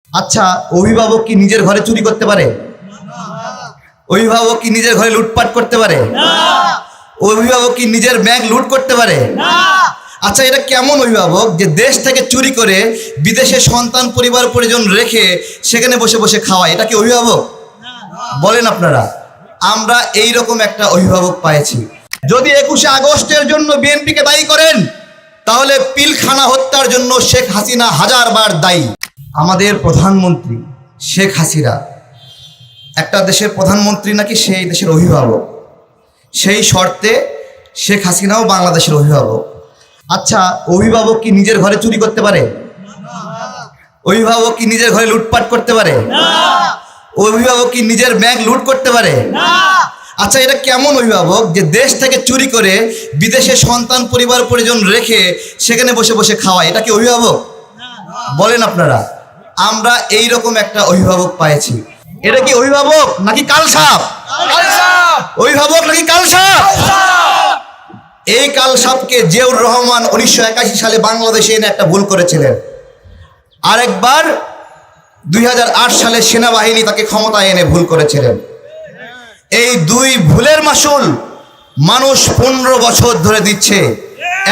আচ্ছা, অভিভাবক কি নিজের ঘরে চুরি করতে পারে? অভিভাবক কি নিজের ঘরে লুটপাট করতে পারে? অভিভাবক কি নিজের ব্যাংক লুট করতে পারে? আচ্ছা, এটা কেমন অভিভাবক যে দেশ থেকে চুরি করে বিদেশে সন্তান পরিবার পরিজন রেখে সেখানে বসে বসে খাওয়ায়? এটা কি অভিভাবক? বলেন আপনারা। আমরা এই রকম একটা অভিভাবক পাইছি। যদি 21শে আগস্টের জন্য বিএনপিকে দায়ী করেন, তাহলে পিলখানা হত্যার জন্য শেখ হাসিনা হাজারবার দায়ী। আমাদের প্রধানমন্ত্রী শেখ হাসিনা একটা দেশের প্রধানমন্ত্রী নাকি সেই দেশের অভিভাবক, সেই শর্তে শেখ হাসিনাও বাংলাদেশের অভিভাবক। আচ্ছা, অভিভাবক কি নিজের ঘরে চুরি করতে পারে? অভিভাবক কি নিজের ঘরে লুটপাট করতে পারে? অভিভাবক কি নিজের ব্যাংক লুট করতে পারে? আচ্ছা, এটা কেমন অভিভাবক যে দেশ থেকে চুরি করে বিদেশে সন্তান পরিবার পরিজন রেখে সেখানে বসে বসে খাওয়ায়? এটা কি অভিভাবক? বলেন আপনারা। আমরা এই রকম একটা অভিভাবক পাইছি। এটা কি অভিভাবক নাকি কালসাপ? অভিভাবক নাকি কালসাপ? এই কালসাপকে জিয়াউর রহমান 1981 সালে বাংলাদেশে এনে একটা ভুল করেছিলেন। আরেকবার 2008 সালে সেনাবাহিনী তাকে ক্ষমতায় এনে ভুল করেছিলেন। এই দুই ভুলের মাসুল মানুষ 15 বছর ধরে দিচ্ছে।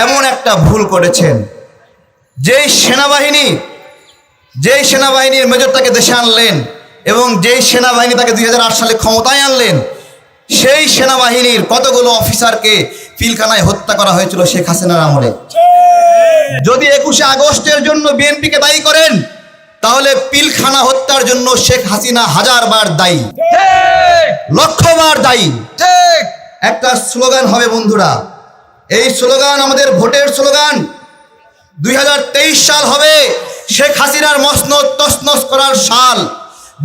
এমন একটা ভুল করেছেন। যেই সেনাবাহিনীর মেজর তাকে দেশে আনলেন এবং যেই সেনাবাহিনী তাকে 2008 সালে ক্ষমতায় আনলেন, সেই সেনাবাহিনীর কতগুলো অফিসারকে পিলখানায় হত্যা করা হয়েছিল শেখ হাসিনার আমলে। যদি 21শে আগস্টের জন্য বিএনপিকে দায়ী করেন, তাহলে পিলখানা হত্যার জন্য শেখ হাসিনা হাজারবার দায়ী, লক্ষবার দায়ী। একটা স্লোগান হবে বন্ধুরা, এই স্লোগান আমাদের ভোটের স্লোগান। 2023 সাল হবে শেখ হাসিনার মসনদ তছনছ করার সাল।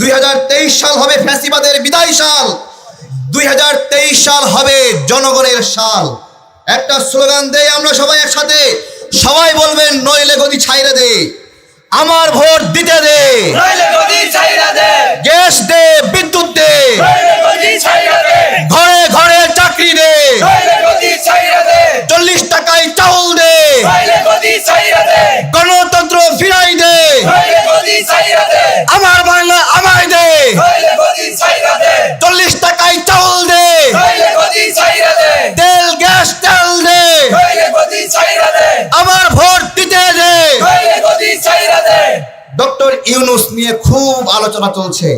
2023 সাল হবে ফ্যাসিবাদের বিদায় সাল। 2023 সাল হবে জনগণের সাল। একটা স্লোগান দেই আমরা সবাই একসাথে, সবাই বলবেন নইলে গদি ছাইরে দে, আমার ভোট দিতে দে, গ্যাস দে, বিদ্যুৎ দে, ঘরে ঘরে চাকরি দে, 40 টাকায় চাউল দে, গণতন্ত্র ফিরাই দে, আমার বাংলা আমায় দে, 40 টাকায় চাউল দে, তেল গ্যাস তেল দে, আমার ভোট দিতে দে। ডক্টর ইউনূস নিয়ে খুব আলোচনা চলছে,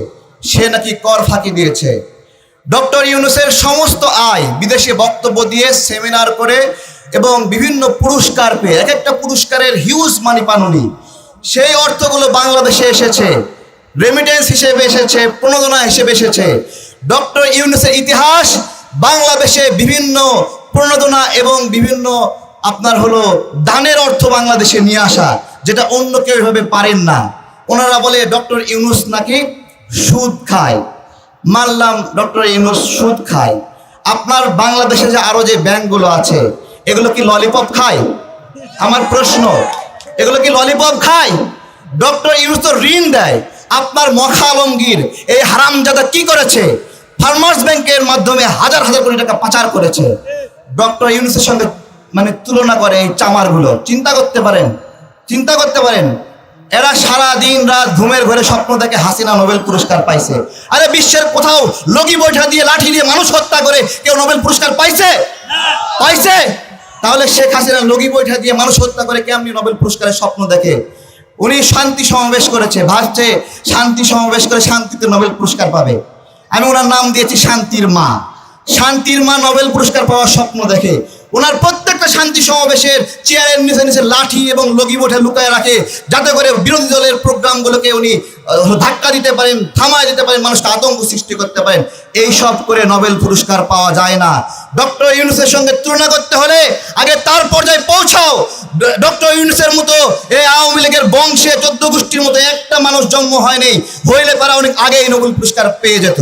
সে নাকি কর ফাঁকি দিয়েছে। ডক্টর ইউনূসের সমস্ত আয় বিদেশে বক্তব্য দিয়ে, সেমিনার করে এবং বিভিন্ন পুরস্কার পেয়ে, এক একটা পুরস্কারের হিউজ মানি পান উনি। সেই অর্থগুলো বাংলাদেশে এসেছে, রেমিটেন্স হিসেবে এসেছে, প্রণোদনা হিসেবে এসেছে। ডক্টর ইউনূসের ইতিহাস বাংলাদেশে বিভিন্ন প্রণোদনা এবং বিভিন্ন আপনার দানের অর্থ বাংলাদেশে নিয়ে আসা, যেটা অন্য কেউ এভাবে পারেন না। ওনারা বলে ডক্টর ইউনূস নাকি সুদ খায়। মানলাম ডক্টর ইউনূস সুদ খায়। আপনার বাংলাদেশে যে আরো যে ব্যাংকগুলো আছে, এগুলো কি ললিপপ খায়? আমার প্রশ্ন, এগুলো কি ললিপপ খায়? ডক্টর ইউনূস তো ঋণ দেয়। আপনার মখা আলমগীর এই হারামজাদা কি করেছে? ফার্মার্স ব্যাংকের মাধ্যমে হাজার হাজার কোটি টাকা পাচার করেছে। ডক্টর ইউনূসের সঙ্গে তুলনা করে এই চামারগুলো। চিন্তা করতে পারেন এরা সারা দিন রাত ঘুমের ঘরে স্বপ্ন দেখে হাসিনা নোবেল পুরস্কার পাইছে। আরে বিশ্বের কোথাও লগি বৈঠা দিয়ে লাঠি দিয়ে মানুষ হত্যা করে কেউ নোবেল পুরস্কার পাইছে? তাহলে শেখ হাসিনা লগি বৈঠা দিয়ে মানুষ হত্যা করে কেমনি নোবেল পুরস্কারের স্বপ্ন দেখে? উনি শান্তি সমাবেশ করেছে, ভাবছে শান্তি সমাবেশ করে শান্তিতে নোবেল পুরস্কার পাবে। আমি ওনার নাম দিয়েছি শান্তির মা। শান্তির মা নোবেল পুরস্কার পাওয়ার স্বপ্ন দেখে। ওনার প্রত্যেকটা শান্তি সমাবেশের চেয়ারের নিচে নিচে লাঠি এবং লগি বৈঠা লুকায় রাখে, যাতে করে বিরোধী দলের প্রোগ্রামগুলোকে উনি ধাক্কা দিতে পারেন, থামায় দিতে পারেন, মানুষকে আতঙ্ক সৃষ্টি করতে পারেন। এই সব করে নোবেল পুরস্কার পাওয়া যায় না। ডক্টর ইউনূসের সঙ্গে তুলনা করতে হলে আগে তার পর্যায়ে পৌঁছাও। ডক্টর ইউনূসের মতো এই আওয়ামী লীগের বংশে 14 গোষ্ঠীর মতো একটা মানুষ জন্ম হয়নি, হইলে তারা অনেক আগেই নোবেল পুরস্কার পেয়ে যেত।